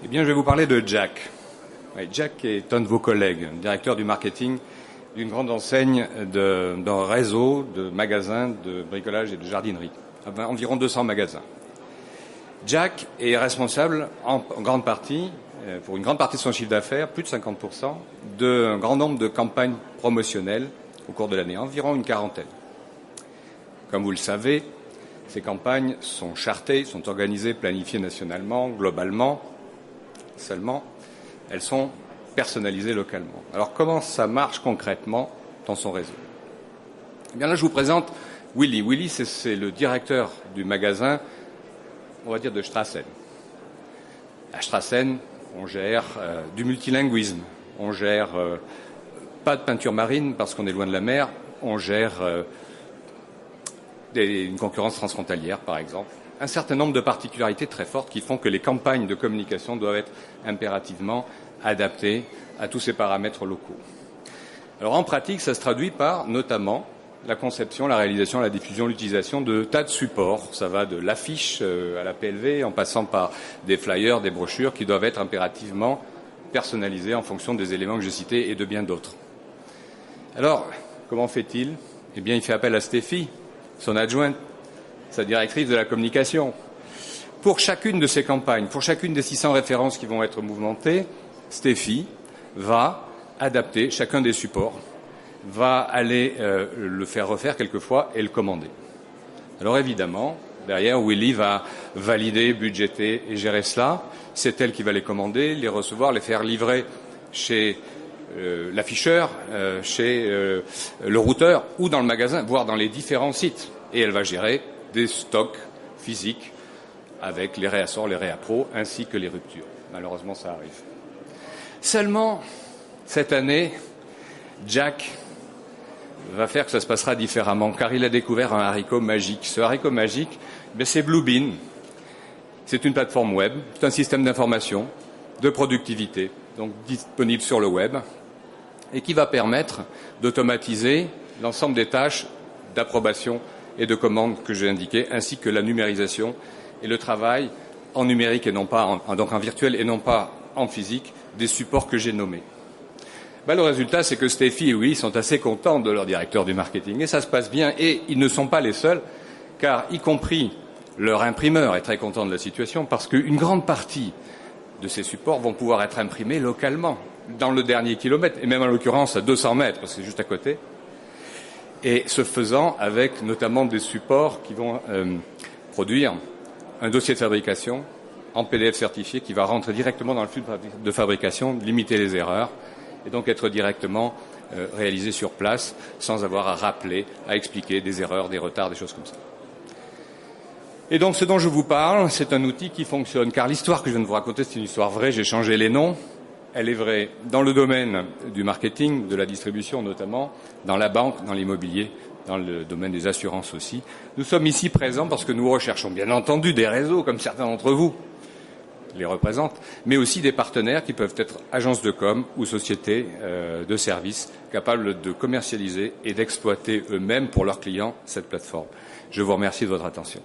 Eh bien, je vais vous parler de Jack. Oui, Jack est un de vos collègues, directeur du marketing d'une grande enseigne d'un réseau de magasins de bricolage et de jardinerie, environ 200 magasins. Jack est responsable en grande partie, pour une grande partie de son chiffre d'affaires, plus de 50%, d'un grand nombre de campagnes promotionnelles au cours de l'année, environ une quarantaine. Comme vous le savez, ces campagnes sont chartées, sont organisées, planifiées nationalement, globalement. Seulement, elles sont personnalisées localement. Alors, comment ça marche concrètement dans son réseau? Eh bien là, je vous présente Willy. Willy, c'est le directeur du magasin, on va dire, de Strassen. À Strassen, on gère du multilinguisme. On gère pas de peinture marine parce qu'on est loin de la mer. On gère une concurrence transfrontalière, par exemple. Un certain nombre de particularités très fortes qui font que les campagnes de communication doivent être impérativement adaptées à tous ces paramètres locaux. Alors en pratique, ça se traduit par notamment la conception, la réalisation, la diffusion, l'utilisation de tas de supports. Ça va de l'affiche à la PLV, en passant par des flyers, des brochures qui doivent être impérativement personnalisés en fonction des éléments que j'ai cités et de bien d'autres. Alors, comment fait-il? Eh bien, il fait appel à Stéphie, son adjointe, sa directrice de la communication. Pour chacune de ces campagnes, pour chacune des 600 références qui vont être mouvementées, Stéphie va adapter chacun des supports, va aller le faire refaire quelquefois et le commander. Alors évidemment, derrière, Willy va valider, budgéter et gérer cela. C'est elle qui va les commander, les recevoir, les faire livrer chez l'afficheur, chez le routeur ou dans le magasin, voire dans les différents sites. Et elle va gérer des stocks physiques avec les réassorts, les réappros, ainsi que les ruptures. Malheureusement, ça arrive. Seulement, cette année, Jack va faire que ça se passera différemment, car il a découvert un haricot magique. Ce haricot magique, c'est Bluebeam. C'est une plateforme web, c'est un système d'information, de productivité, donc disponible sur le web, et qui va permettre d'automatiser l'ensemble des tâches d'approbation et de commandes que j'ai indiquées, ainsi que la numérisation et le travail en numérique et non pas donc en virtuel et non pas en physique des supports que j'ai nommés. Le résultat, c'est que Stéphie et Willy sont assez contents de leur directeur du marketing et ça se passe bien. Et ils ne sont pas les seuls, car y compris leur imprimeur est très content de la situation parce qu'une grande partie de ces supports vont pouvoir être imprimés localement, dans le dernier kilomètre, et même en l'occurrence à 200 mètres, parce que c'est juste à côté. Et ce faisant, avec notamment des supports qui vont produire un dossier de fabrication en PDF certifié qui va rentrer directement dans le flux de fabrication, limiter les erreurs et donc être directement réalisé sur place sans avoir à rappeler, à expliquer des erreurs, des retards, des choses comme ça. Et donc ce dont je vous parle, c'est un outil qui fonctionne, car l'histoire que je viens de vous raconter, c'est une histoire vraie, j'ai changé les noms. Elle est vraie dans le domaine du marketing, de la distribution notamment, dans la banque, dans l'immobilier, dans le domaine des assurances aussi. Nous sommes ici présents parce que nous recherchons bien entendu des réseaux, comme certains d'entre vous les représentent, mais aussi des partenaires qui peuvent être agences de com ou sociétés de services capables de commercialiser et d'exploiter eux-mêmes pour leurs clients cette plateforme. Je vous remercie de votre attention.